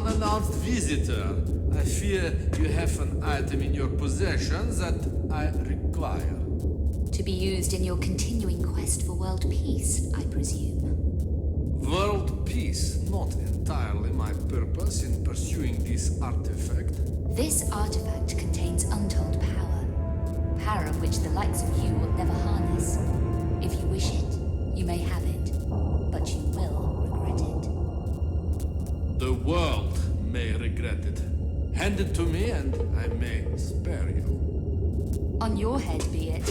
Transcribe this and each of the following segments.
unannounced visitor. I fear you have an item in your possession that I require. To be used in your continuing quest for world peace, I presume. World peace, not entirely my purpose in pursuing this artifact. This artifact contains untold power. Power of which the likes of you will never harness. If you wish it, you may have it, but you will regret it. The world may regret it. Hand it to me and I may spare you. On your head be it.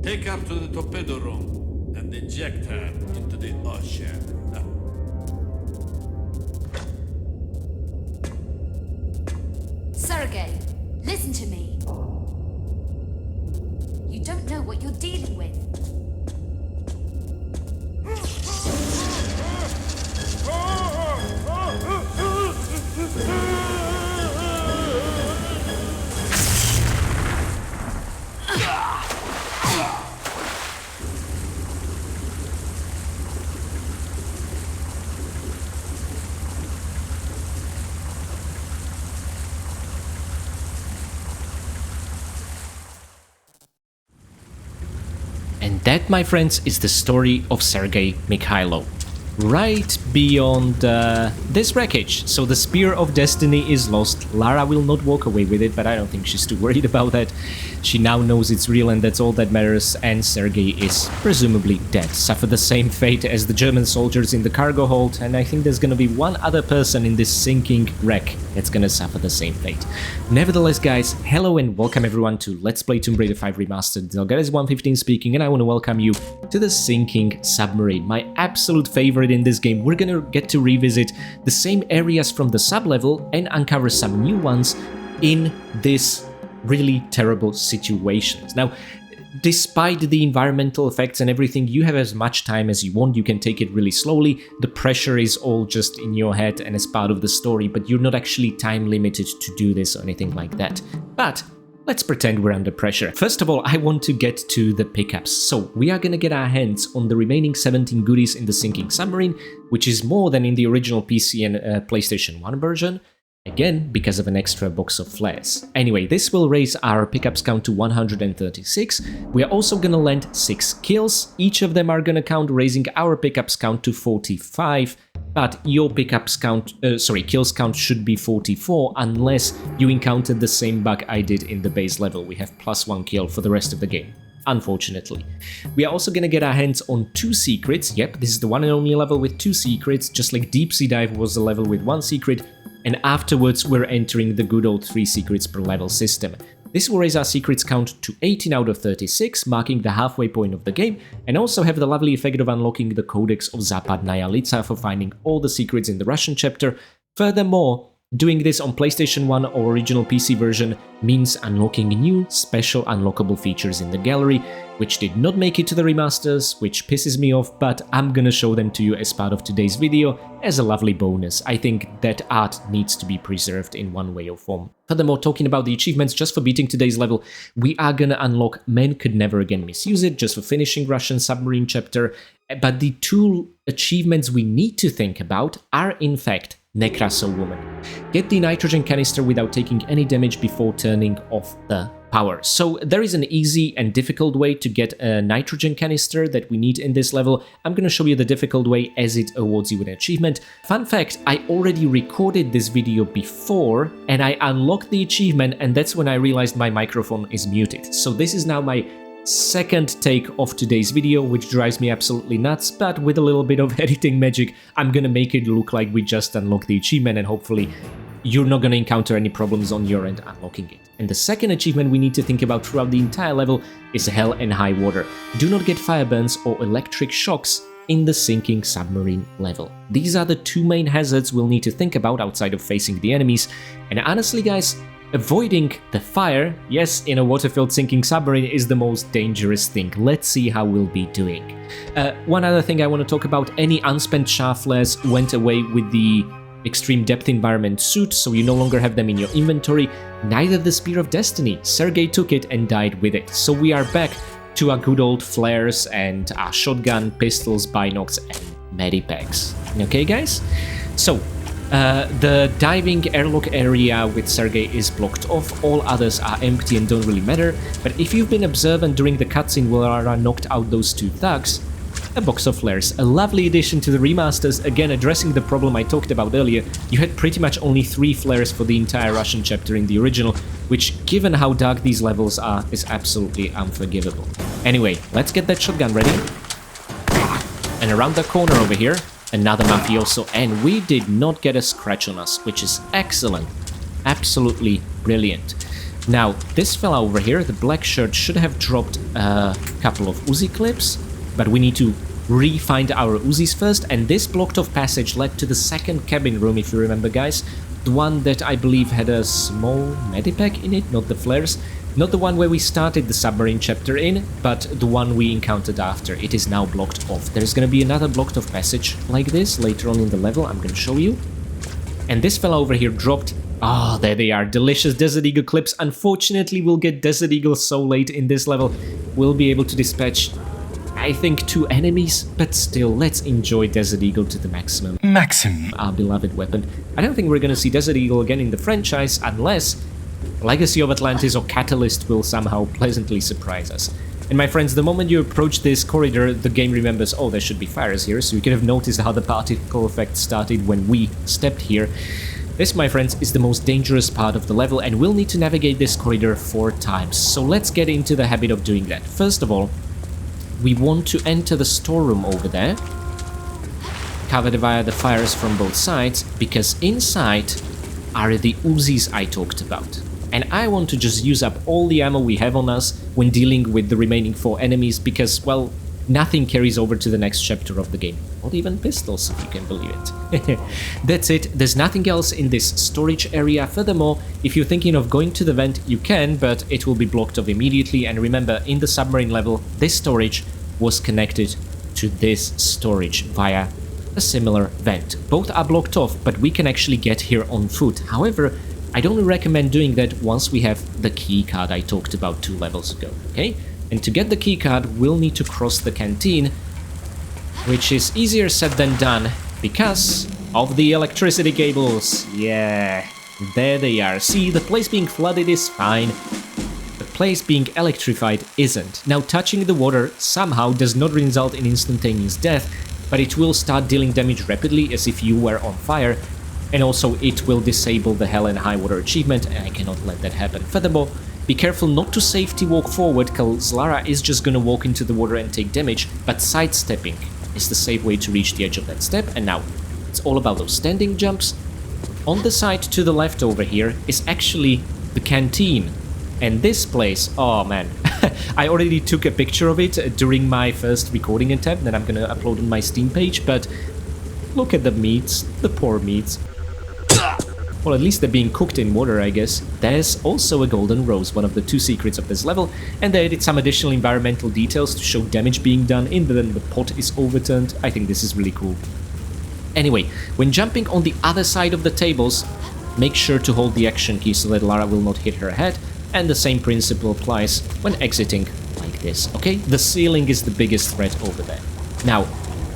Take her to the torpedo room and eject her into the ocean. Sergei, listen to me. You don't know what you're dealing with. And that, my friends, is the story of Sergei Mikhailov. Right beyond this wreckage. So the Spear of Destiny is lost. Lara will not walk away with it, but I don't think she's too worried about that. She now knows it's real and that's all that matters, and Sergei is presumably dead. Suffered the same fate as the German soldiers in the cargo hold, and I think there's gonna be one other person in this sinking wreck that's gonna suffer the same fate. Nevertheless, guys, hello and welcome everyone to Let's Play Tomb Raider 5 Remastered. Zelgares115 speaking, and I want to welcome you to the sinking submarine, my absolute favorite in this game. We're gonna get to revisit the same areas from the sub-level and uncover some new ones in this really terrible situations. Now, despite the environmental effects and everything, you have as much time as you want. You can take it really slowly. The pressure is all just in your head and as part of the story, but you're not actually time limited to do this or anything like that. But let's pretend we're under pressure. First of all, I want to get to the pickups. So we are gonna get our hands on the remaining 17 goodies in the sinking submarine, which is more than in the original PC and PlayStation 1 version. Again, because of an extra box of flares. Anyway, this will raise our pickups count to 136. We are also gonna land 6 kills. Each of them are gonna count, raising our pickups count to 45. But your pickups count, kills count should be 44 unless you encountered the same bug I did in the base level. We have +1 kill for the rest of the game, unfortunately. We are also gonna get our hands on 2 secrets. Yep, this is the one and only level with 2 secrets, just like Deep Sea Dive was the level with 1 secret. And afterwards we're entering the good old 3 secrets per level system. This will raise our secrets count to 18 out of 36, marking the halfway point of the game, and also have the lovely effect of unlocking the Codex of Zapadnaya Litsa for finding all the secrets in the Russian chapter. Furthermore, doing this on PlayStation 1 or original PC version means unlocking new special unlockable features in the gallery, which did not make it to the remasters, which pisses me off, but I'm gonna show them to you as part of today's video as a lovely bonus. I think that art needs to be preserved in one way or form. Furthermore, talking about the achievements just for beating today's level, we are gonna unlock Men Could Never Again Misuse It just for finishing Russian submarine chapter, but the 2 achievements we need to think about are in fact Nekrasov Woman. Get the nitrogen canister without taking any damage before turning off the power. So there is an easy and difficult way to get a nitrogen canister that we need in this level. I'm going to show you the difficult way as it awards you an achievement. Fun fact, I already recorded this video before and I unlocked the achievement, and that's when I realized my microphone is muted. So this is now my second take of today's video, which drives me absolutely nuts, but with a little bit of editing magic, I'm gonna make it look like we just unlocked the achievement, and hopefully you're not gonna encounter any problems on your end unlocking it. And the second achievement we need to think about throughout the entire level is Hell and High Water. Do not get fire burns or electric shocks in the sinking submarine level. These are the 2 main hazards we'll need to think about outside of facing the enemies, and honestly guys, avoiding the fire, yes, in a water-filled sinking submarine is the most dangerous thing. Let's see how we'll be doing. One other thing I want to talk about, any unspent char flares went away with the extreme depth environment suit, so you no longer have them in your inventory. Neither the Spear of Destiny. Sergei took it and died with it. So we are back to our good old flares and our shotgun, pistols, binocs, and medipacks. Okay, guys? So, the diving airlock area with Sergei is blocked off, all others are empty and don't really matter, but if you've been observant during the cutscene where Lara knocked out those two thugs, a box of flares, a lovely addition to the remasters, again addressing the problem I talked about earlier. You had pretty much only 3 flares for the entire Russian chapter in the original, which, given how dark these levels are, is absolutely unforgivable. Anyway, let's get that shotgun ready. And around the corner over here, another mafioso, and we did not get a scratch on us, which is excellent. Absolutely brilliant. Now, this fella over here, the black shirt, should have dropped a couple of Uzi clips, but we need to re-find our Uzis first, and this blocked-off passage led to the second cabin room, if you remember, guys. The one that I believe had a small medipack in it, not the flares. Not the one where we started the Submarine chapter in, but the one we encountered after. It is now blocked off. There's gonna be another blocked-off passage like this later on in the level, I'm gonna show you. And this fella over here dropped... Ah, there they are, delicious Desert Eagle clips. Unfortunately, we'll get Desert Eagle so late in this level, we'll be able to dispatch... I think 2 enemies, but still, let's enjoy Desert Eagle to the maximum. Our beloved weapon. I don't think we're gonna see Desert Eagle again in the franchise, unless Legacy of Atlantis or Catalyst will somehow pleasantly surprise us. And my friends, the moment you approach this corridor, the game remembers, oh, there should be fires here, so you could have noticed how the particle effect started when we stepped here. This, my friends, is the most dangerous part of the level, and we'll need to navigate this corridor 4 times. So let's get into the habit of doing that. First of all, we want to enter the storeroom over there, covered via the fires from both sides, because inside are the Uzis I talked about. And I want to just use up all the ammo we have on us when dealing with the remaining 4 enemies, because, well, nothing carries over to the next chapter of the game. Not even pistols, if you can believe it. That's it, there's nothing else in this storage area. Furthermore, if you're thinking of going to the vent, you can, but it will be blocked off immediately. And remember, in the submarine level, this storage was connected to this storage via a similar vent. Both are blocked off, but we can actually get here on foot. However, I'd only recommend doing that once we have the key card I talked about 2 levels ago, okay? And to get the keycard, we'll need to cross the canteen, which is easier said than done because of the electricity cables. Yeah, there they are. See, the place being flooded is fine. The place being electrified isn't. Now, touching the water somehow does not result in instantaneous death, but it will start dealing damage rapidly as if you were on fire, and also it will disable the Hell and High Water achievement, and I cannot let that happen. Furthermore, be careful not to safety walk forward, cause Lara is just gonna walk into the water and take damage, but sidestepping is the safe way to reach the edge of that step. And now, it's all about those standing jumps. On the side to the left over here is actually the canteen. And this place, oh man, I already took a picture of it during my first recording attempt that I'm gonna upload on my Steam page, but look at the meats, the poor meats. Well, at least they're being cooked in water, I guess. There's also a golden rose, one of the 2 secrets of this level, and they added some additional environmental details to show damage being done in when the pot is overturned. I think this is really cool. Anyway, when jumping on the other side of the tables, make sure to hold the action key so that Lara will not hit her head, and the same principle applies when exiting like this, okay? The ceiling is the biggest threat over there. Now,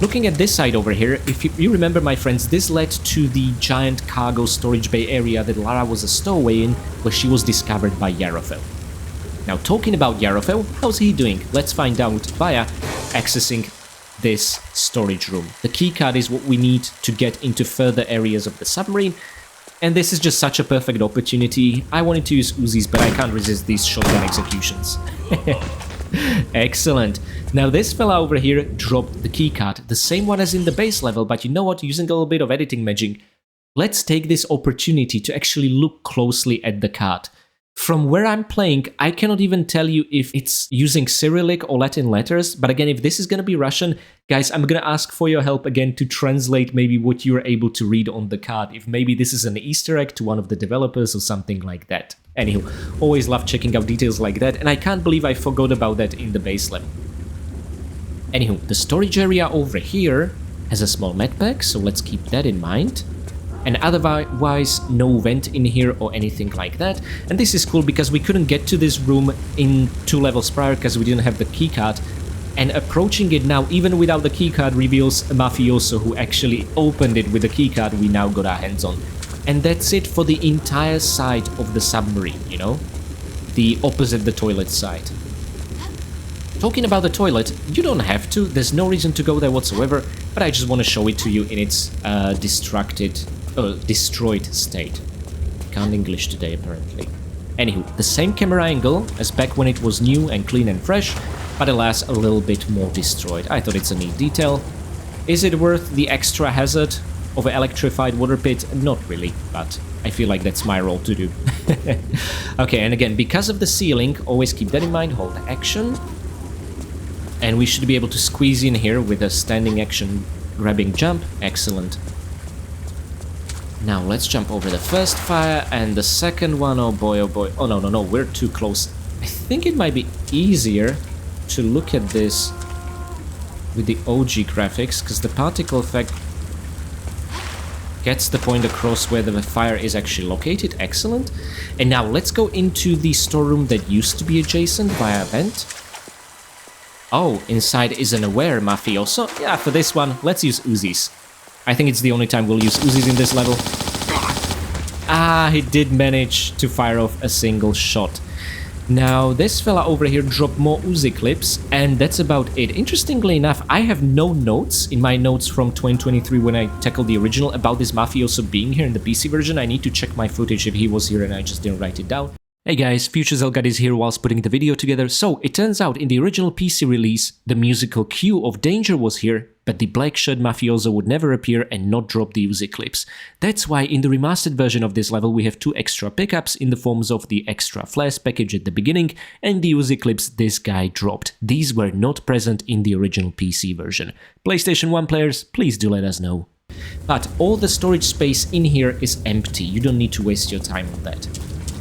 looking at this side over here, if you remember, my friends, this led to the giant cargo storage bay area that Lara was a stowaway in, where she was discovered by Yarofel. Now, talking about Yarofel, how's he doing? Let's find out via accessing this storage room. The keycard is what we need to get into further areas of the submarine, and this is just such a perfect opportunity. I wanted to use Uzis, but I can't resist these shotgun executions. Excellent. Now this fella over here dropped the keycard, the same one as in the base level, but you know what, using a little bit of editing magic, let's take this opportunity to actually look closely at the card. From where I'm playing, I cannot even tell you if it's using Cyrillic or Latin letters, but again, if this is gonna be Russian, guys, I'm gonna ask for your help again to translate maybe what you're able to read on the card, if maybe this is an Easter egg to one of the developers or something like that. Anywho, always love checking out details like that, and I can't believe I forgot about that in the base level. Anywho, the storage area over here has a small medpack, so let's keep that in mind. And otherwise, no vent in here or anything like that. And this is cool because we couldn't get to this room in 2 levels prior because we didn't have the keycard. And approaching it now, even without the keycard, reveals a mafioso who actually opened it with the keycard we now got our hands on. And that's it for the entire side of the submarine, you know? The opposite the toilet side. Talking about the toilet, you don't have to, there's no reason to go there whatsoever, but I just want to show it to you in its destroyed state. Can't English today, apparently. Anywho, the same camera angle as back when it was new and clean and fresh, but alas, a little bit more destroyed. I thought it's a neat detail. Is it worth the extra hazard of an electrified water pit? Not really, but I feel like that's my role to do. Okay, and again, because of the ceiling, always keep that in mind, hold action. And we should be able to squeeze in here with a standing action grabbing jump. Excellent. Now let's jump over the first fire and the second one. Oh boy, oh boy. Oh no, we're too close. I think it might be easier to look at this with the OG graphics, because the particle effect gets the point across where the fire is actually located. Excellent. And now let's go into the storeroom that used to be adjacent via a vent. Oh, inside is an aware mafioso. Yeah, for this one, let's use Uzis. I think it's the only time we'll use Uzis in this level. Ah, he did manage to fire off a single shot. Now, this fella over here dropped more Uzi clips, and that's about it. Interestingly enough, I have no notes in my notes from 2023 when I tackled the original about this mafioso being here in the PC version. I need to check my footage if he was here and I just didn't write it down. Hey guys, Future Zelgad is here whilst putting the video together. So, it turns out in the original PC release, the musical cue of Danger was here, but the black shirt mafioso would never appear and not drop the Uzi clips. That's why in the remastered version of this level we have 2 extra pickups in the forms of the extra flash package at the beginning and the Uzi clips this guy dropped. These were not present in the original PC version. PlayStation 1 players, please do let us know. But all the storage space in here is empty, you don't need to waste your time on that.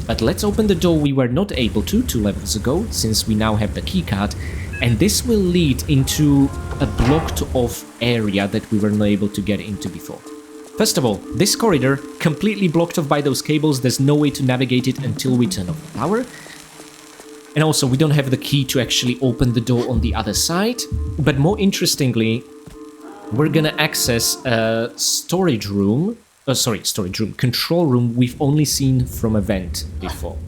But let's open the door we were not able to 2 levels ago, since we now have the keycard, and this will lead into a blocked off area that we were not able to get into before. First of all, this corridor, completely blocked off by those cables, there's no way to navigate it until we turn off the power. And also, we don't have the key to actually open the door on the other side, but more interestingly, we're gonna access a control room we've only seen from a vent before.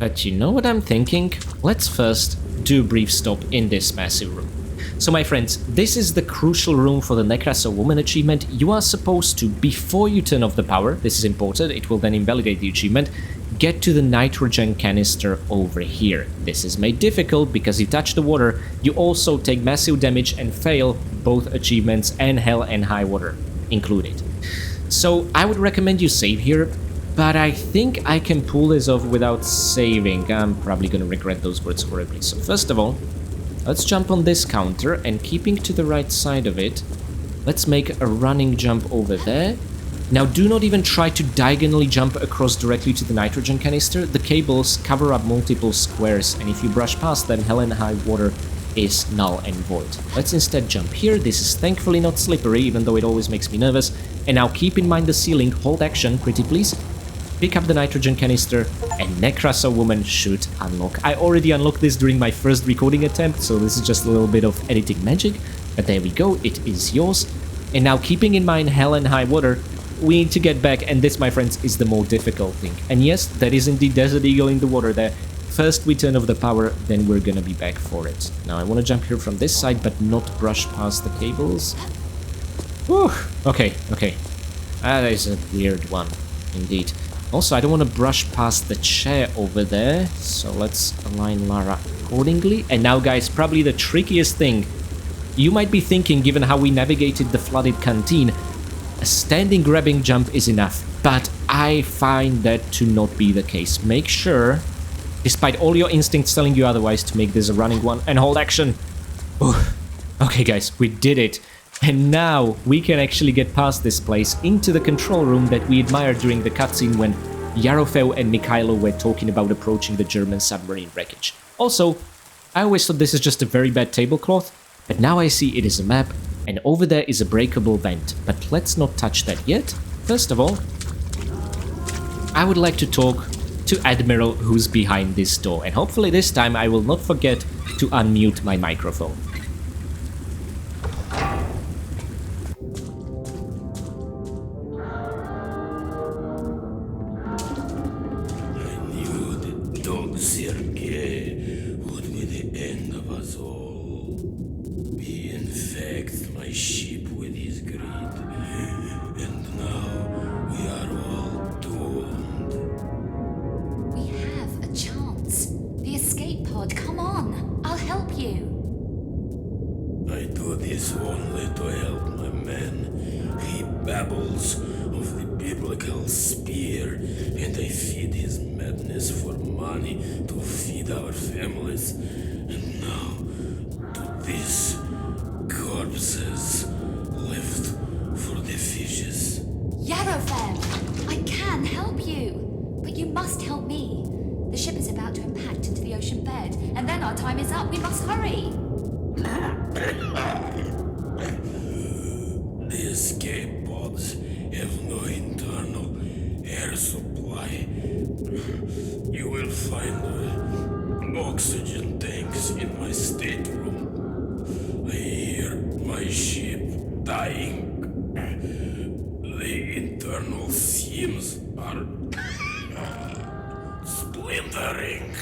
But you know what I'm thinking? Let's first do a brief stop in this massive room. So my friends, this is the crucial room for the Nekrasov Woman achievement. You are supposed to, before you turn off the power, this is important, it will then invalidate the achievement, get to the nitrogen canister over here. This is made difficult because you touch the water, you also take massive damage and fail both achievements and hell and high water included. So I would recommend you save here, but I think I can pull this off without saving. I'm probably gonna regret those words horribly. So first of all, let's jump on this counter and keeping to the right side of it, let's make a running jump over there. Now do not even try to diagonally jump across directly to the nitrogen canister. The cables cover up multiple squares and if you brush past them, hell and high water is null and void. Let's instead jump here. This is thankfully not slippery, even though it always makes me nervous. And now keep in mind the ceiling, hold action, pretty please. Pick up the nitrogen canister and Nekrasov Woman should unlock. I already unlocked this during my first recording attempt, so this is just a little bit of editing magic. But there we go, it is yours. And now keeping in mind hell and high water, we need to get back, and this, my friends, is the more difficult thing. And yes, there is indeed Desert Eagle in the water there. First we turn off the power, then we're gonna be back for it. Now I want to jump here from this side, but not brush past the cables. Whew. Okay. That is a weird one, indeed. Also, I don't want to brush past the chair over there, so let's align Lara accordingly. And now, guys, probably the trickiest thing. You might be thinking, given how we navigated the flooded canteen, a standing grabbing jump is enough, but I find that to not be the case. Make sure, despite all your instincts telling you otherwise, to make this a running one and hold action. Ooh. Okay, guys, we did it. And now we can actually get past this place into the control room that we admired during the cutscene when Yarofeu and Mikhailo were talking about approaching the German submarine wreckage. Also, I always thought this is just a very bad tablecloth, but now I see it is a map, and over there is a breakable vent. But let's not touch that yet. First of all, I would like to talk to Admiral who's behind this door, and hopefully this time I will not forget to unmute my microphone. Sergei would be the end of us all. He infects my ship with his greed, and now we are all doomed. We have a chance. The escape pod, come on. I'll help you. I do this only to help my men. He babbles of the biblical spear, and I feed his madness for money to feed our families. And now, to these corpses left for the fishes. Yarofem, I can help you. But you must help me. The ship is about to impact into the ocean bed, and then our time is up. We must hurry. The escape pods have no internal air supply. You will find oxygen tanks in my stateroom. I hear my ship dying. The internal seams are splintering.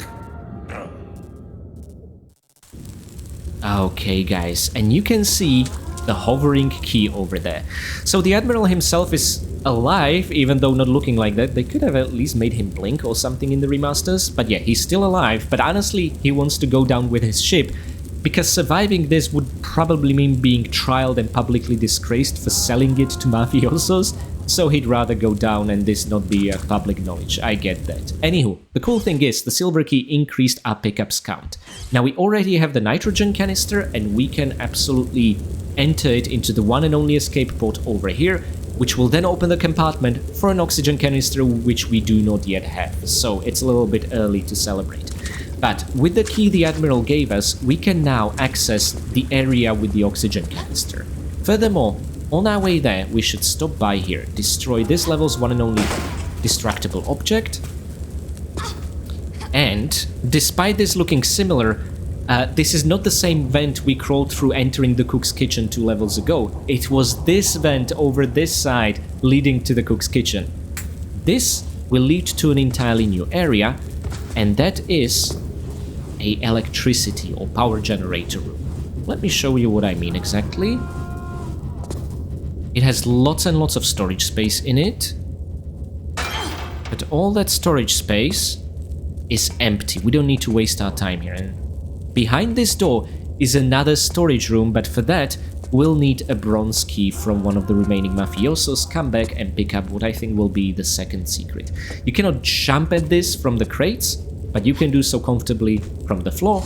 Okay, guys, and you can see the hovering key over there. So the Admiral himself is alive, even though not looking like that. They could have at least made him blink or something in the remasters. But yeah, he's still alive, but honestly, he wants to go down with his ship, because surviving this would probably mean being trialed and publicly disgraced for selling it to mafiosos. So he'd rather go down and this not be public knowledge. I get that. Anywho, the cool thing is the silver key increased our pickups count. Now we already have the nitrogen canister, and we can absolutely enter it into the one and only escape port over here, which will then open the compartment for an oxygen canister, which we do not yet have. So it's a little bit early to celebrate. But with the key the Admiral gave us, we can now access the area with the oxygen canister. Furthermore, on our way there, we should stop by here, destroy this level's one and only destructible object. And despite this looking similar, this is not the same vent we crawled through entering the cook's kitchen 2 levels ago. It was this vent over this side leading to the cook's kitchen. This will lead to an entirely new area, and that is a electricity or power generator room. Let me show you what I mean exactly. It has lots and lots of storage space in it, but all that storage space is empty. We don't need to waste our time here. And behind this door is another storage room, but for that we'll need a bronze key from one of the remaining mafiosos. Come back and pick up what I think will be the second secret. You cannot jump at this from the crates, but you can do so comfortably from the floor.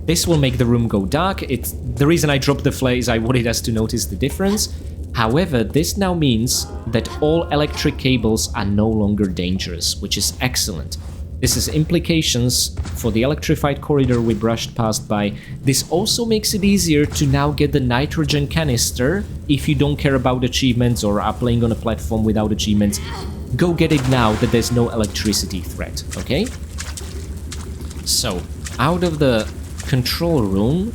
This will make the room go dark. The reason I dropped the flare is I wanted us to notice the difference. However, this now means that all electric cables are no longer dangerous, which is excellent. This has implications for the electrified corridor we brushed past by. This also makes it easier to now get the nitrogen canister if you don't care about achievements or are playing on a platform without achievements. Go get it now that there's no electricity threat, okay? So, out of the control room,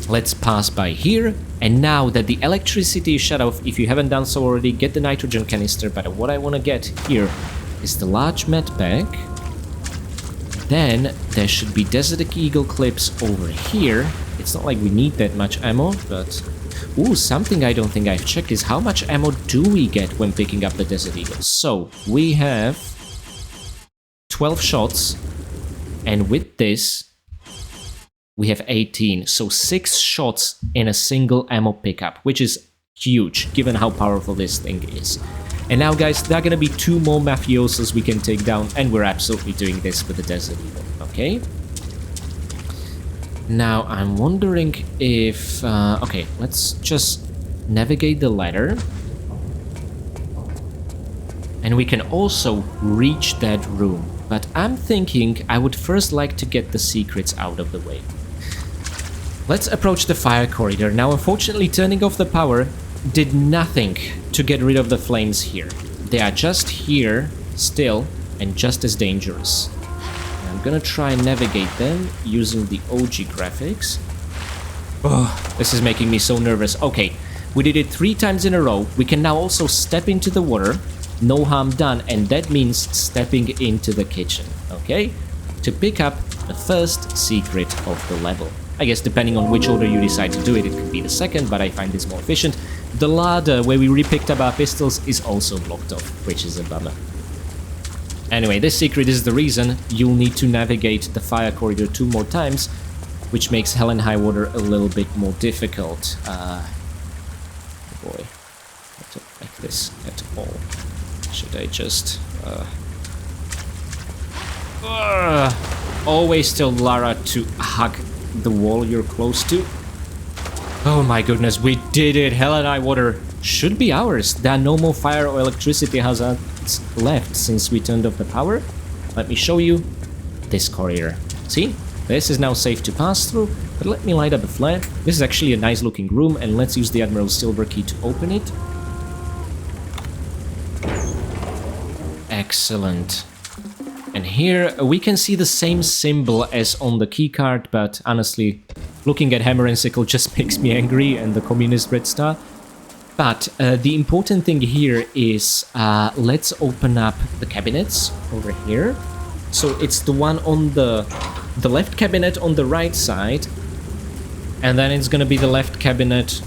let's pass by here. And now that the electricity is shut off, if you haven't done so already, get the nitrogen canister. But what I want to get here is the large med bag. Then there should be Desert Eagle clips over here. It's not like we need that much ammo, but... Ooh, something I don't think I've checked is how much ammo do we get when picking up the Desert Eagle. So, we have 12 shots, and with this, we have 18, so 6 shots in a single ammo pickup, which is huge, given how powerful this thing is. And now, guys, there are gonna be 2 more mafiosos we can take down, and we're absolutely doing this with the Desert Eagle, okay? Now, I'm wondering if... okay, let's just navigate the ladder. And we can also reach that room. But I'm thinking I would first like to get the secrets out of the way. Let's approach the fire corridor. Now, unfortunately, turning off the power did nothing to get rid of the flames here. They are just here, still, and just as dangerous. I'm gonna try and navigate them using the OG graphics. Oh, this is making me so nervous. Okay, we did it 3 times in a row. We can now also step into the water. No harm done, and that means stepping into the kitchen, okay? To pick up the first secret of the level. I guess depending on which order you decide to do it, it could be the second, but I find this more efficient. The ladder where we re-picked up our pistols is also blocked off, which is a bummer. Anyway, this secret is the reason you'll need to navigate the fire corridor 2 more times, which makes Hell and High Water a little bit more difficult. Boy, I don't like this at all. Should I just... always tell Lara to hug the wall you're close to. Oh my goodness, we did it! Hell and High Water should be ours. There are no more fire or electricity hazards left since we turned off the power. Let me show you this corridor. See? This is now safe to pass through, but let me light up a flare. This is actually a nice looking room, and let's use the Admiral's silver key to open it. Excellent. And here we can see the same symbol as on the keycard, but honestly, looking at Hammer and Sickle just makes me angry, and the communist red star. But the important thing here is let's open up the cabinets over here. So it's the one on the left cabinet on the right side, and then it's gonna be the left cabinet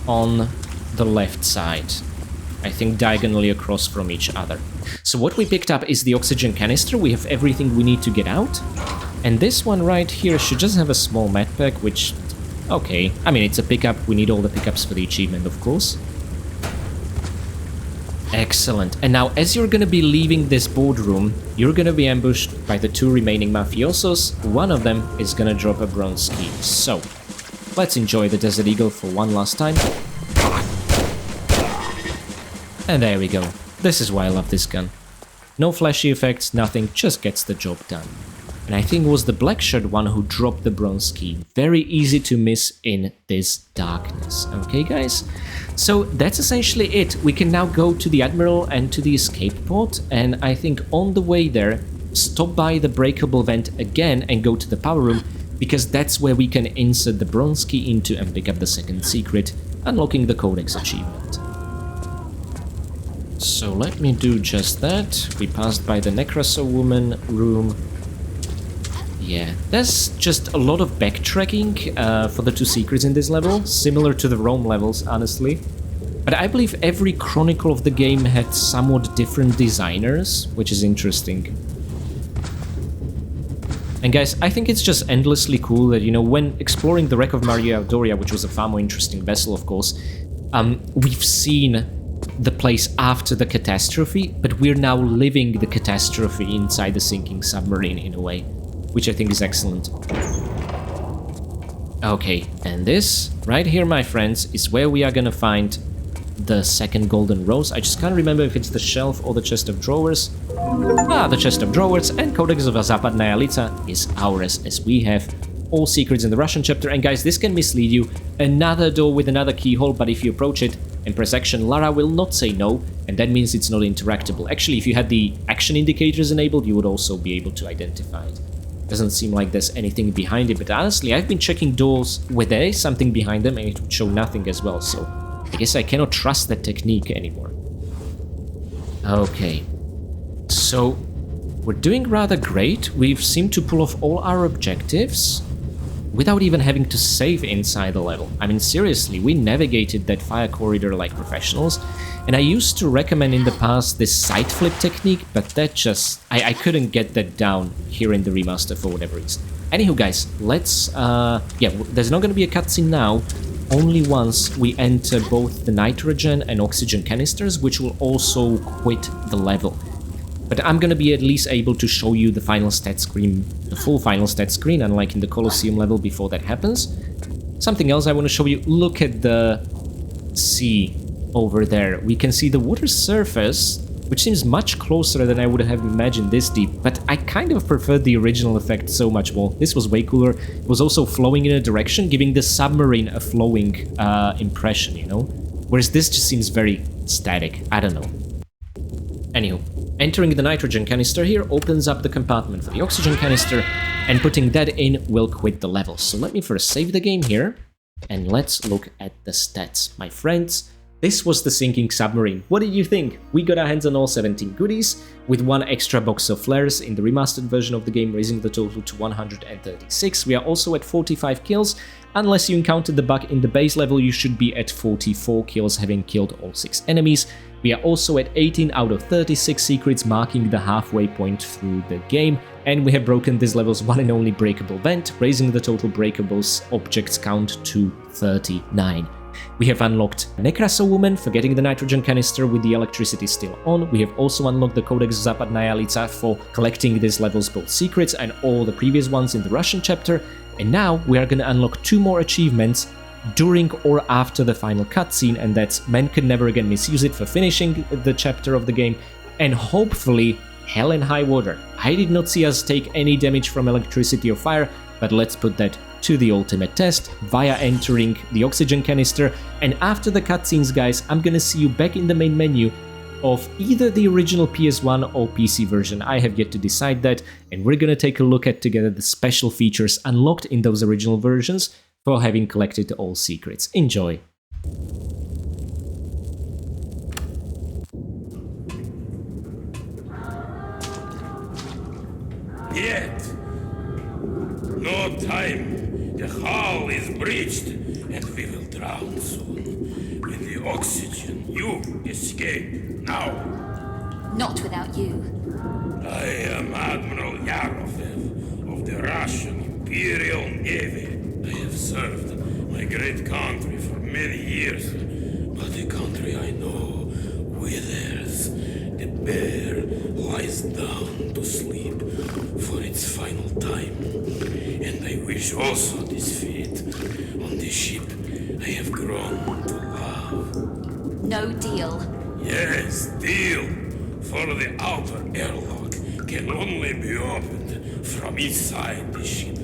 on the left side. I think diagonally across from each other. So what we picked up is the oxygen canister. We have everything we need to get out. And this one right here should just have a small medpack, which... okay. I mean, it's a pickup. We need all the pickups for the achievement, of course. Excellent. And now, as you're gonna be leaving this boardroom, you're gonna be ambushed by the 2 remaining mafiosos. One of them is gonna drop a bronze key. So, let's enjoy the Desert Eagle for one last time. And there we go. This is why I love this gun. No flashy effects, nothing, just gets the job done. And I think it was the black shirt one who dropped the bronze key. Very easy to miss in this darkness. Okay, guys? So that's essentially it. We can now go to the Admiral and to the escape pod. And I think on the way there, stop by the breakable vent again and go to the power room, because that's where we can insert the bronze key into and pick up the second secret, unlocking the Codex achievement. So let me do just that. We passed by the Nekrasov Woman room. Yeah, there's just a lot of backtracking for the 2 secrets in this level, similar to the Rome levels, honestly. But I believe every chronicle of the game had somewhat different designers, which is interesting. And guys, I think it's just endlessly cool that, you know, when exploring the wreck of Maria Doria, which was a far more interesting vessel, of course, we've seen the place after the catastrophe, but we're now living the catastrophe inside the sinking submarine in a way, which I think is excellent. Okay, and this right here, my friends, is where we are gonna find the second golden rose. I just can't remember if it's the shelf or the chest of drawers. Ah, the chest of drawers, and Codex of Zapadnaya Litsa is ours, as we have all secrets in the Russian chapter. And guys, this can mislead you. Another door with another keyhole, but if you approach it and press action, Lara will not say no, and that means it's not interactable. Actually, if you had the action indicators enabled, you would also be able to identify it. Doesn't seem like there's anything behind it, but honestly, I've been checking doors where there is something behind them and it would show nothing as well, so I guess I cannot trust that technique anymore. Okay, so we're doing rather great. We've seemed to pull off all our objectives without even having to save inside the level. I mean, seriously, we navigated that fire corridor like professionals, and I used to recommend in the past this side flip technique, but that just... I couldn't get that down here in the remaster for whatever reason. Anywho, guys, let's... yeah, there's not gonna be a cutscene now, only once we enter both the nitrogen and oxygen canisters, which will also quit the level. But I'm gonna be at least able to show you the final stat screen, the full final stat screen, unlike in the Colosseum level before that happens. Something else I want to show you, look at the sea over there. We can see the water surface, which seems much closer than I would have imagined this deep, but I kind of preferred the original effect so much more. This was way cooler. It was also flowing in a direction, giving the submarine a flowing impression, you know? Whereas this just seems very static. I don't know. Anywho. Entering the nitrogen canister here opens up the compartment for the oxygen canister, and putting that in will quit the level. So let me first save the game here, and let's look at the stats. My friends, this was the sinking submarine. What did you think? We got our hands on all 17 goodies, with one extra box of flares in the remastered version of the game, raising the total to 136. We are also at 45 kills. Unless you encountered the bug in the base level, you should be at 44 kills, having killed all 6 enemies. We are also at 18 out of 36 secrets, marking the halfway point through the game. And we have broken this level's one and only breakable vent, raising the total breakables objects count to 39. We have unlocked Nekrasov Woman for getting the nitrogen canister with the electricity still on. We have also unlocked the Codex Zapadnaya Litsa for collecting this level's both secrets and all the previous ones in the Russian chapter. And now we are gonna unlock 2 more achievements during or after the final cutscene, and that's Men Can Never Again Misuse It for finishing the chapter of the game, and hopefully Hell and High Water. I did not see us take any damage from electricity or fire, but let's put that to the ultimate test via entering the oxygen canister. And after the cutscenes, guys, I'm gonna see you back in the main menu of either the original PS1 or PC version. I have yet to decide that, and we're gonna take a look at together the special features unlocked in those original versions for having collected all secrets. Enjoy! Yet, no time. The hull is breached, and we will drown soon. With the oxygen, you escape now. Not without you. I am Admiral Yarofev of the Russian Imperial Navy. I have served my great country for many years, but the country I know withers. The bear lies down to sleep for its final time, and I wish also this fate on the ship I have grown to love. No deal. Yes, deal. For the outer airlock can only be opened from inside the ship.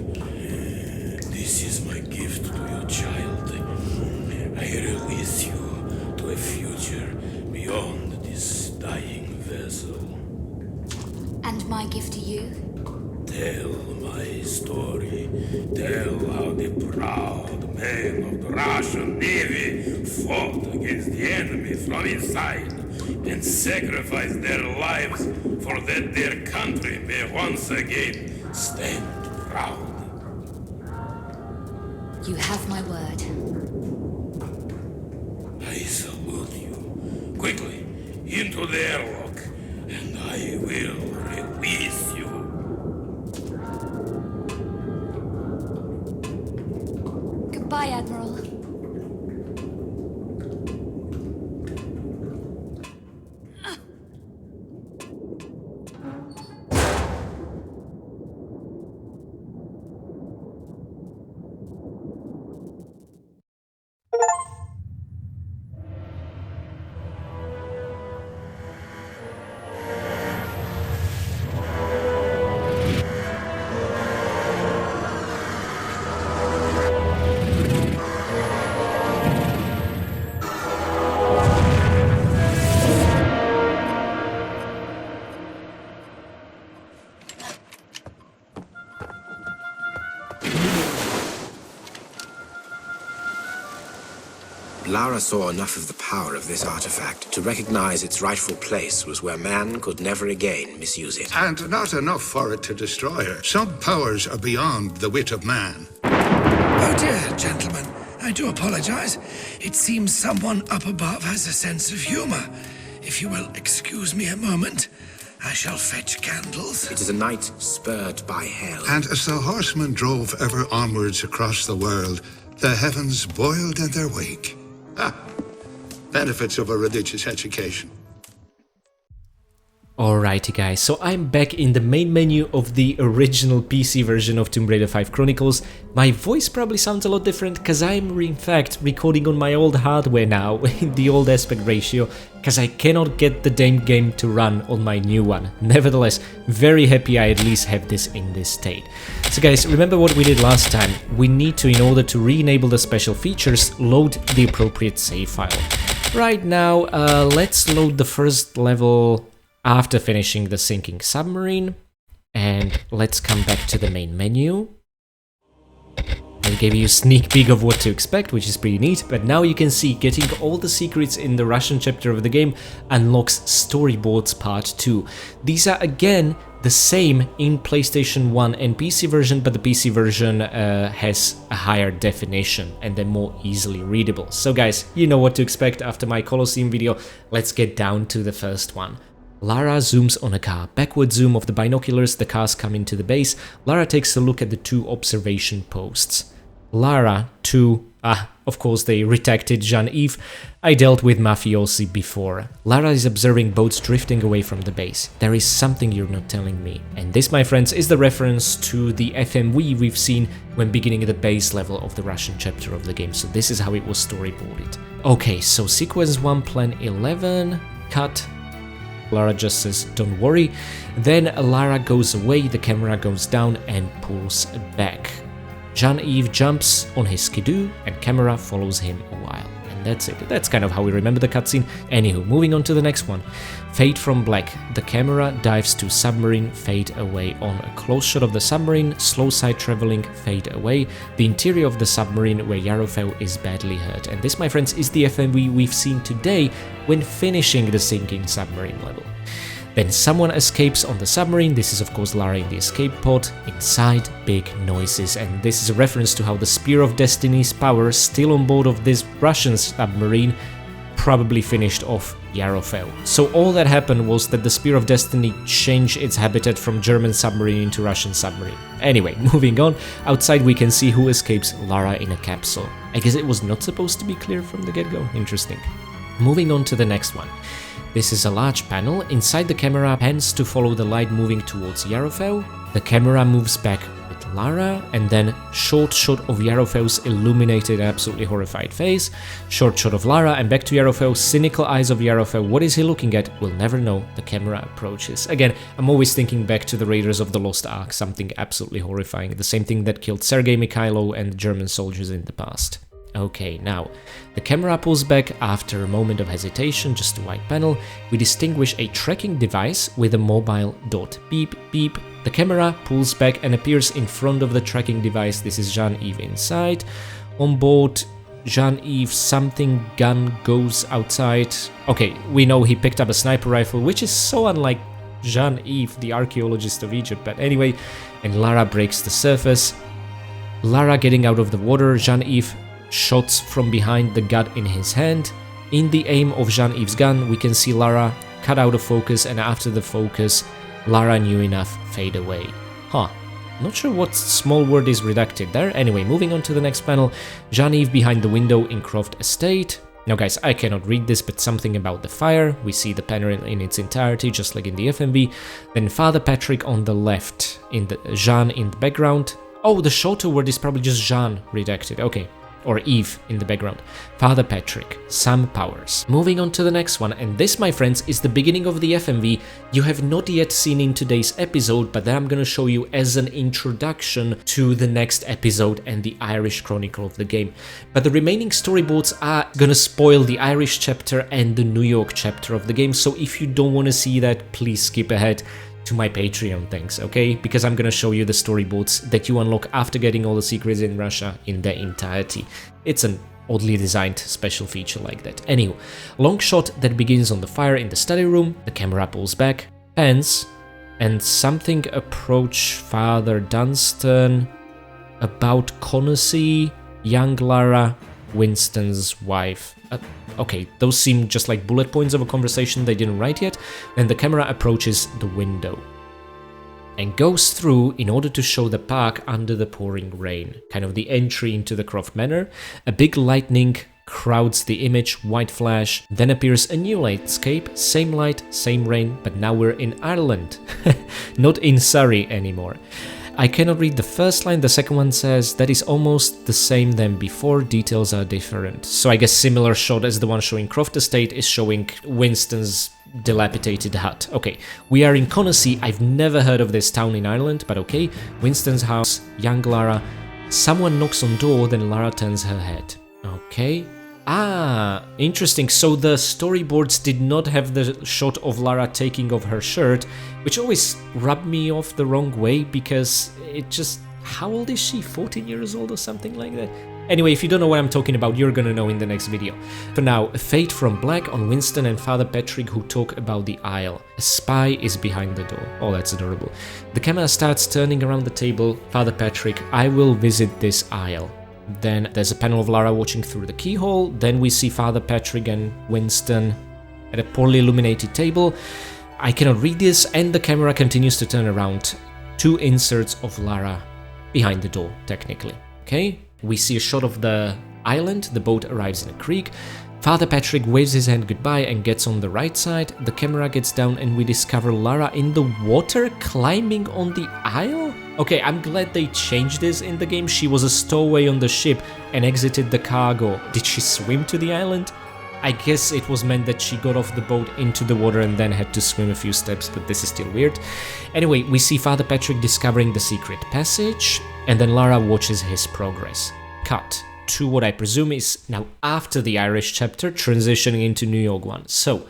This is my gift to your child. I release you to a future beyond this dying vessel. And my gift to you? Tell my story. Tell how the proud men of the Russian Navy fought against the enemy from inside and sacrificed their lives for that their country may once again stand proud. You have my word. I salute you. Quickly, into the airlock, and I will release you. Goodbye, Admiral. Lara saw enough of the power of this artifact to recognize its rightful place was where man could never again misuse it. And not enough for it to destroy her. Some powers are beyond the wit of man. Oh dear, gentlemen. I do apologize. It seems someone up above has a sense of humor. If you will excuse me a moment, I shall fetch candles. It is a night spurred by hell. And as the horsemen drove ever onwards across the world, the heavens boiled in their wake. Benefits of a religious education. Alrighty guys, so I'm back in the main menu of the original PC version of Tomb Raider 5 Chronicles. My voice probably sounds a lot different because I'm in fact recording on my old hardware now in the old aspect ratio because I cannot get the damn game to run on my new one. Nevertheless, very happy I at least have this in this state. So guys, remember what we did last time. We need to, in order to re-enable the special features, load the appropriate save file. Right now, let's load the first level after finishing the sinking submarine. And let's come back to the main menu. I gave you a sneak peek of what to expect, which is pretty neat, but now you can see getting all the secrets in the Russian chapter of the game unlocks Storyboards Part 2. These are again the same in PlayStation 1 and PC version, but the PC version has a higher definition and they're more easily readable. So guys, you know what to expect after my Colosseum video. Let's get down to the first one. Lara zooms on a car. Backward zoom of the binoculars, the cars come into the base. Lara takes a look at the 2 observation posts. Lara to... of course they retacted Jean-Yves. I dealt with mafiosi before. Lara is observing boats drifting away from the base. There is something you're not telling me. And this, my friends, is the reference to the FMV we've seen when beginning the base level of the Russian chapter of the game. So this is how it was storyboarded. Okay, so sequence 1, plan 11, cut. Lara just says, don't worry. Then Lara goes away, the camera goes down and pulls back. Jean-Yves jumps on his skidoo and camera follows him a while. And that's it. That's kind of how we remember the cutscene. Anywho, moving on to the next one. Fade from black. The camera dives to submarine, fade away on a close shot of the submarine, slow side traveling, fade away. The interior of the submarine where Yarofel is badly hurt. And this, my friends, is the FMV we've seen today when finishing the sinking submarine level. Then someone escapes on the submarine. This is of course Lara in the escape pod. Inside, big noises, and this is a reference to how the Spear of Destiny's power still on board of this Russian submarine probably finished off Yarofel. So all that happened was that the Spear of Destiny changed its habitat from German submarine into Russian submarine. Anyway, moving on, outside we can see who escapes: Lara in a capsule. I guess it was not supposed to be clear from the get-go. Interesting. Moving on to the next one. This is a large panel. Inside, the camera pans to follow the light moving towards Yarofel. The camera moves back with Lara, and then short shot of Yarofel's illuminated, absolutely horrified face. Short shot of Lara, and back to Yarofel. Cynical eyes of Yarofel. What is he looking at? We'll never know. The camera approaches. Again, I'm always thinking back to the Raiders of the Lost Ark, something absolutely horrifying. The same thing that killed Sergei Mikhailov and German soldiers in the past. Okay, now, the camera pulls back after a moment of hesitation, just a white panel. We distinguish a tracking device with a mobile dot. Beep, beep. The camera pulls back and appears in front of the tracking device. This is Jean-Yves inside. On board, Jean-Yves, something gun goes outside. Okay, we know he picked up a sniper rifle, which is so unlike Jean-Yves, the archaeologist of Egypt. But anyway, and Lara breaks the surface. Lara getting out of the water. Jean-Yves shots from behind, the gun in his hand. In the aim of Jean-Yves' gun, we can see Lara cut out of focus, and after the focus, Lara knew enough, fade away. Not sure what small word is redacted there. Anyway, moving on to the next panel. Jean-Yves behind the window in Croft Estate. Now guys, I cannot read this, but something about the fire. We see the panel in its entirety, just like in the FMV. Then Father Patrick on the left, in the Jean in the background. Oh, the shorter word is probably just Jean redacted. Okay. Or Eve in the background. Father Patrick, some powers. Moving on to the next one, and this, my friends, is the beginning of the FMV you have not yet seen in today's episode, but that I'm gonna show you as an introduction to the next episode and the Irish Chronicle of the game. But the remaining storyboards are gonna spoil the Irish chapter and the New York chapter of the game, so if you don't want to see that, please skip ahead to my Patreon, thanks, okay? Because I'm gonna show you the storyboards that you unlock after getting all the secrets in Russia in their entirety. It's an oddly designed special feature like that. Anyway, long shot that begins on the fire in the study room, the camera pulls back, pans, and something approach Father Dunstan about Conocy, young Lara, Winston's wife. Okay, those seem just like bullet points of a conversation they didn't write yet. Then the camera approaches the window and goes through in order to show the park under the pouring rain, kind of the entry into the Croft Manor. A big lightning crowds the image, white flash, then appears a new lightscape, same light, same rain, but now we're in Ireland, not in Surrey anymore. I cannot read the first line. The second one says that is almost the same than before, details are different. So I guess similar shot as the one showing Croft Estate is showing Winston's dilapidated hut. Okay, we are in Conocy. I've never heard of this town in Ireland, but okay. Winston's house, young Lara. Someone knocks on door, then Lara turns her head. Okay. Ah, interesting. So the storyboards did not have the shot of Lara taking off her shirt, which always rubbed me off the wrong way because it just... How old is she? 14 years old or something like that? Anyway, if you don't know what I'm talking about, you're gonna know in the next video. For now, a fade from black on Winston and Father Patrick who talk about the aisle. A spy is behind the door. Oh, that's adorable. The camera starts turning around the table. Father Patrick, I will visit this aisle. Then there's a panel of Lara watching through the keyhole. Then we see Father Patrick and Winston at a poorly illuminated table. I cannot read this, and the camera continues to turn around. 2 inserts of Lara behind the door, technically. Okay? We see a shot of the island, the boat arrives in a creek. Father Patrick waves his hand goodbye and gets on the right side. The camera gets down and we discover Lara in the water climbing on the aisle? Okay, I'm glad they changed this in the game. She was a stowaway on the ship and exited the cargo. Did she swim to the island? I guess it was meant that she got off the boat into the water and then had to swim a few steps, but this is still weird. Anyway, we see Father Patrick discovering the secret passage, and then Lara watches his progress. Cut to what I presume is now after the Irish chapter, transitioning into New York one. So,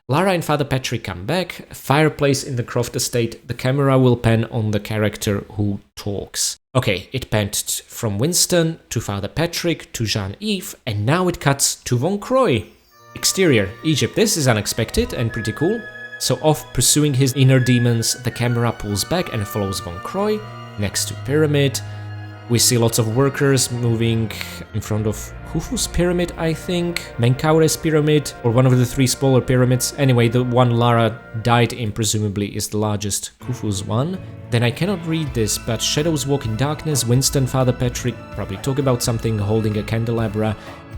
Lara and Father Patrick come back, fireplace in the Croft estate, the camera will pan on the character who talks. Okay, it panned from Winston to Father Patrick to Jean-Yves, and now it cuts to Von Croy. Exterior, Egypt. This is unexpected and pretty cool. So off pursuing his inner demons, the camera pulls back and follows Von Croy next to Pyramid. We see lots of workers moving in front of Khufu's pyramid, I think, Menkaure's pyramid, or one of the 3 smaller pyramids. Anyway, the one Lara died in presumably is the largest, Khufu's one. Then I cannot read this, but shadows walk in darkness. Winston, Father Patrick probably talk about something, holding a candelabra.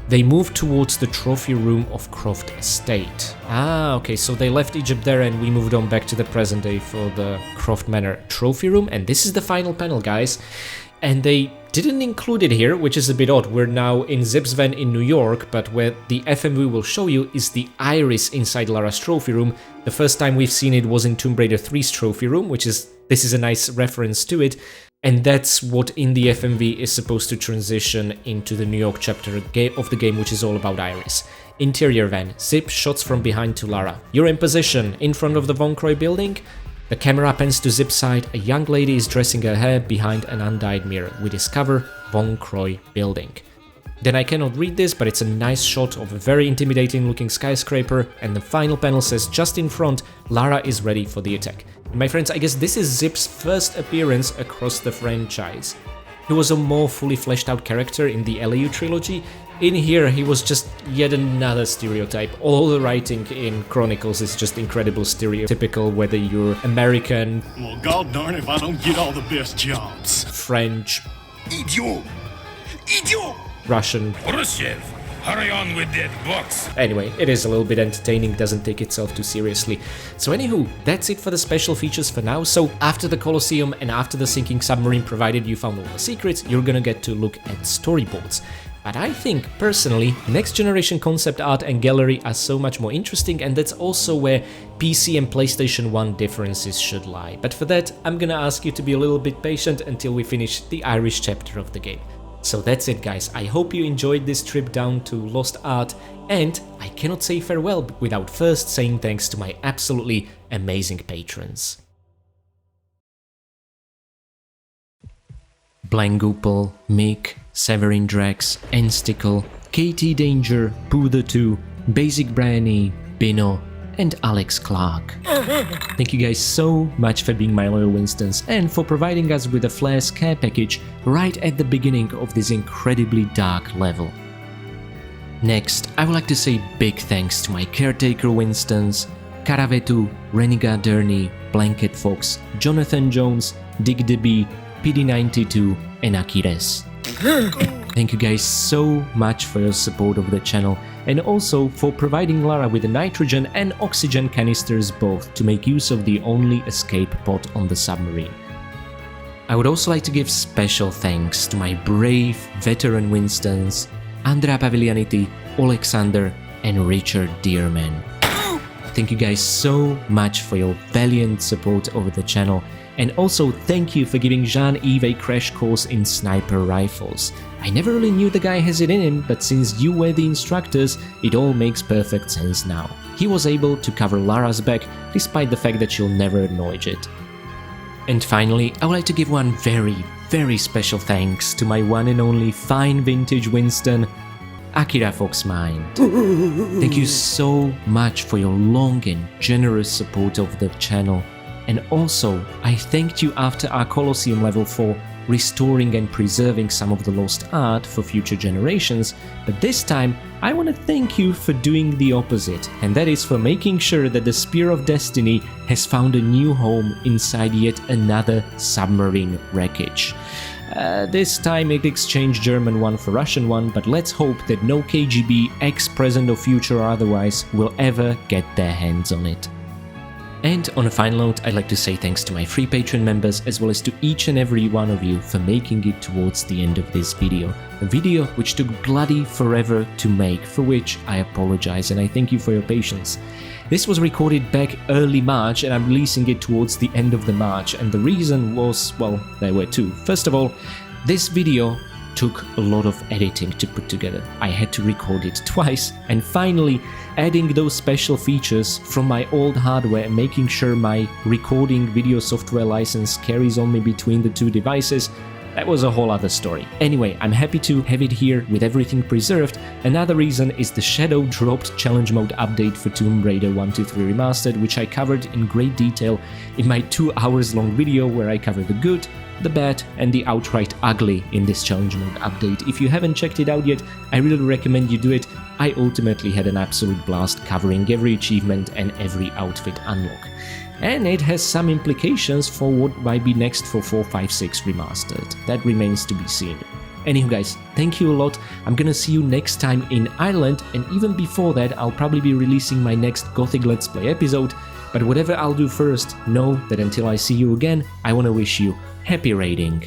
They move towards the trophy room of Croft Estate. Ah, okay, so they left Egypt there and we moved on back to the present day for the Croft Manor trophy room. And this is the final panel, guys. And they didn't include it here, which is a bit odd. We're now in Zip's van in New York, but where the FMV will show you is the iris inside Lara's trophy room. The first time we've seen it was in Tomb Raider 3's trophy room, this is a nice reference to it. And that's what in the FMV is supposed to transition into the New York chapter of the game, which is all about Iris. Interior van, Zip shots from behind to Lara. You're in position in front of the Von Croy building. The camera pans to Zip's side. A young lady is dressing her hair behind an undyed mirror. We discover Von Croy building. Then I cannot read this, but it's a nice shot of a very intimidating looking skyscraper, and the final panel says just in front, Lara is ready for the attack. And my friends, I guess this is Zip's first appearance across the franchise. He was a more fully fleshed out character in the LAU trilogy. In here, he was just yet another stereotype. All the writing in Chronicles is just incredible stereotypical, whether you're American, well, god darn if I don't get all the best jobs. French, Idiot! Idiot! Russian. Khrushchev, hurry on with that box. Anyway, it is a little bit entertaining, doesn't take itself too seriously. So anywho, that's it for the special features for now. So after the Colosseum and after the sinking submarine, provided you found all the secrets, you're gonna get to look at storyboards. But I think, personally, next generation concept art and gallery are so much more interesting, and that's also where PC and PlayStation 1 differences should lie. But for that, I'm gonna ask you to be a little bit patient until we finish the Irish chapter of the game. So that's it, guys. I hope you enjoyed this trip down to Lost Art, and I cannot say farewell without first saying thanks to my absolutely amazing patrons. Blangupel, Mick, Severin Drax, Enstickle, Katie Danger, Pooh2, Basic Branny, Bino, and Alex Clark. Thank you guys so much for being my loyal Winstons and for providing us with a Flair's care package right at the beginning of this incredibly dark level. Next, I would like to say big thanks to my caretaker Winstons, Karavetu, Renegade Derny, Blanket Fox, Jonathan Jones, Dig the Bee, PD92, and Akires. Thank you guys so much for your support of the channel, and also for providing Lara with the nitrogen and oxygen canisters both to make use of the only escape pod on the submarine. I would also like to give special thanks to my brave veteran Winstons, Andrea Pavilianiti, Alexander, and Richard Dearman. Thank you guys so much for your valiant support over the channel, and also thank you for giving Jean-Yves a crash course in sniper rifles. I never really knew the guy has it in him, but since you were the instructors, it all makes perfect sense now. He was able to cover Lara's back, despite the fact that she'll never acknowledge it. And finally, I would like to give one very special thanks to my one and only fine vintage Winston, Akira Foxmind. Thank you so much for your long and generous support of the channel. And also, I thanked you after our Colosseum level for restoring and preserving some of the lost art for future generations, but this time I want to thank you for doing the opposite, and that is for making sure that the Spear of Destiny has found a new home inside yet another submarine wreckage. This time it exchanged German one for Russian one, but let's hope that no KGB, ex-present or future or otherwise, will ever get their hands on it. And on a final note, I'd like to say thanks to my free Patreon members as well as to each and every one of you for making it towards the end of this video. A video which took bloody forever to make, for which I apologize and I thank you for your patience. This was recorded back early March and I'm releasing it towards the end of the March, and the reason was, well, there were two. First of all, this video took a lot of editing to put together. I had to record it twice, and finally adding those special features from my old hardware and making sure my recording video software license carries only between the two devices, that was a whole other story. Anyway, I'm happy to have it here with everything preserved. Another reason is the Shadow dropped challenge mode update for Tomb Raider 1-3 Remastered, which I covered in great detail in my 2 hours long video where I cover the good, the bad and the outright ugly in this challenge mode update. If you haven't checked it out yet, I really recommend you do it. I ultimately had an absolute blast covering every achievement and every outfit unlock. And it has some implications for what might be next for 456 Remastered. That remains to be seen. Anyway guys, thank you a lot. I'm gonna see you next time in Ireland, and even before that I'll probably be releasing my next Gothic Let's Play episode. But whatever I'll do first, know that until I see you again, I wanna wish you happy raiding.